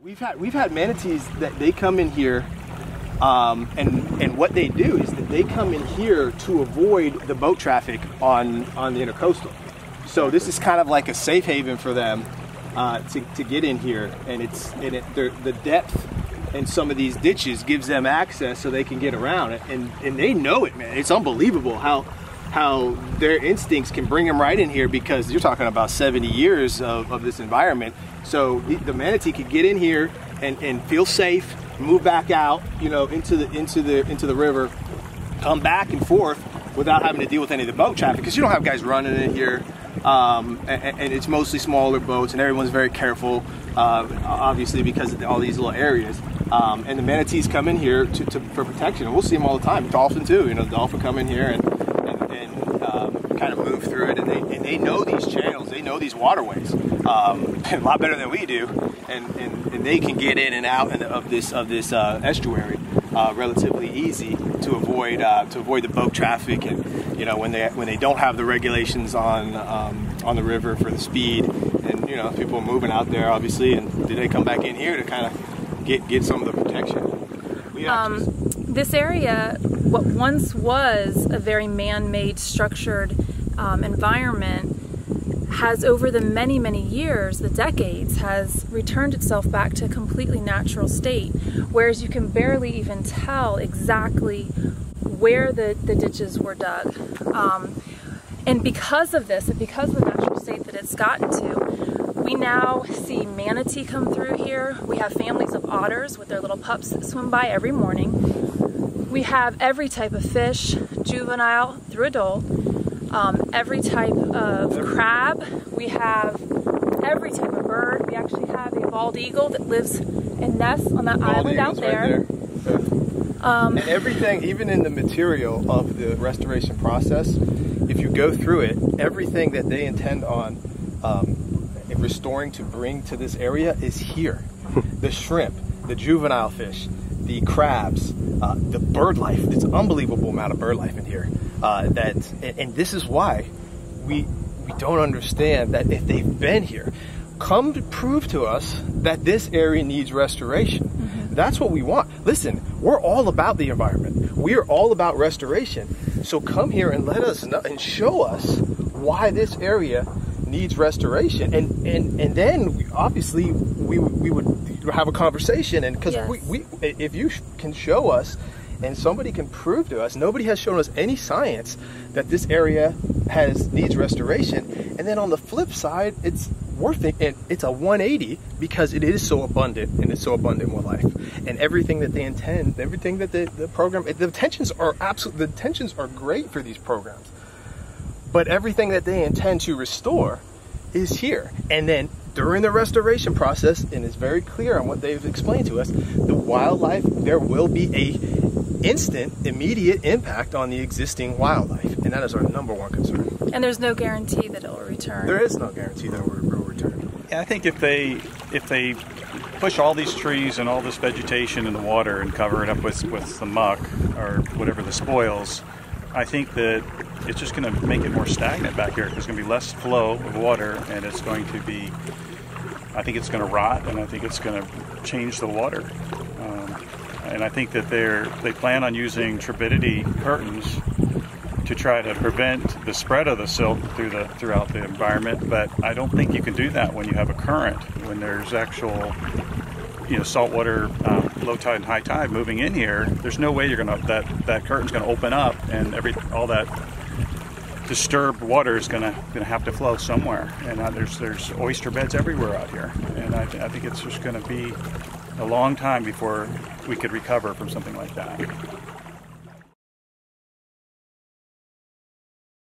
We've had manatees that they come in here, and what they do is that they come in here to avoid the boat traffic on the intercoastal. So this is kind of like a safe haven for them to get in here, and the depth in some of these ditches gives them access so they can get around it, and they know it, man. It's unbelievable how their instincts can bring them right in here, because you're talking about 70 years of this environment. So the manatee could get in here and feel safe, move back out, you know, into the river, come back and forth without having to deal with any of the boat traffic, because you don't have guys running in here, and it's mostly smaller boats, and everyone's very careful, obviously because of all these little areas. And the manatees come in here for protection, and we'll see them all the time. Dolphin too, you know, dolphin come in here and kind of move through it, and they know these channels, they know these waterways a lot better than we do, and they can get in and out of this estuary relatively easy to avoid the boat traffic, and you know, when they don't have the regulations on the river for the speed, and you know, people are moving out there obviously, and they come back in here to kind of get some of the protection. This area, what once was a very man-made structured environment, has over the many years, the decades, has returned itself back to a completely natural state, whereas you can barely even tell exactly where the ditches were dug. And because of this, and because of the natural state that it's gotten to, we now see manatee come through here. We have families of otters with their little pups that swim by every morning. We have every type of fish, juvenile through adult, every type of crab. We have every type of bird. We actually have a bald eagle that lives and nests on that island out there. Right there. And everything, even in the material of the restoration process, if you go through it, everything that they intend on restoring to bring to this area is here. The shrimp, the juvenile fish, the crabs, the bird life. It's an unbelievable amount of bird life in here. And this is why we don't understand that if they've been here, come to prove to us that this area needs restoration. Mm-hmm. That's what we want. Listen, we're all about the environment. We are all about restoration. So come here and let us know and show us why this area needs restoration, and then obviously we would have a conversation, and because yes. we if you can show us and somebody can prove to us, nobody has shown us any science that this area needs restoration, and then on the flip side, it's worth it, and it's a 180 because it is so abundant, and it's so abundant with life, and everything that they intend, everything that the program, the intentions are great for these programs. But everything that they intend to restore is here. And then during the restoration process, and it's very clear on what they've explained to us, the wildlife, there will be a instant, immediate impact on the existing wildlife. And that is our #1 concern. And there's no guarantee that it will return. There is no guarantee that it will return. Yeah, I think if they push all these trees and all this vegetation in the water and cover it up with some muck or whatever the spoils, I think that it's just going to make it more stagnant back here. There's going to be less flow of water, and it's going to be, I think it's going to rot, and I think it's going to change the water. And I think that they plan on using turbidity curtains to try to prevent the spread of the silt throughout the environment, but I don't think you can do that when you have a current, when there's actual, you know, saltwater, low tide and high tide moving in here. There's no way that curtain's gonna open up, and all that disturbed water is gonna have to flow somewhere. And there's oyster beds everywhere out here, and I think it's just gonna be a long time before we could recover from something like that.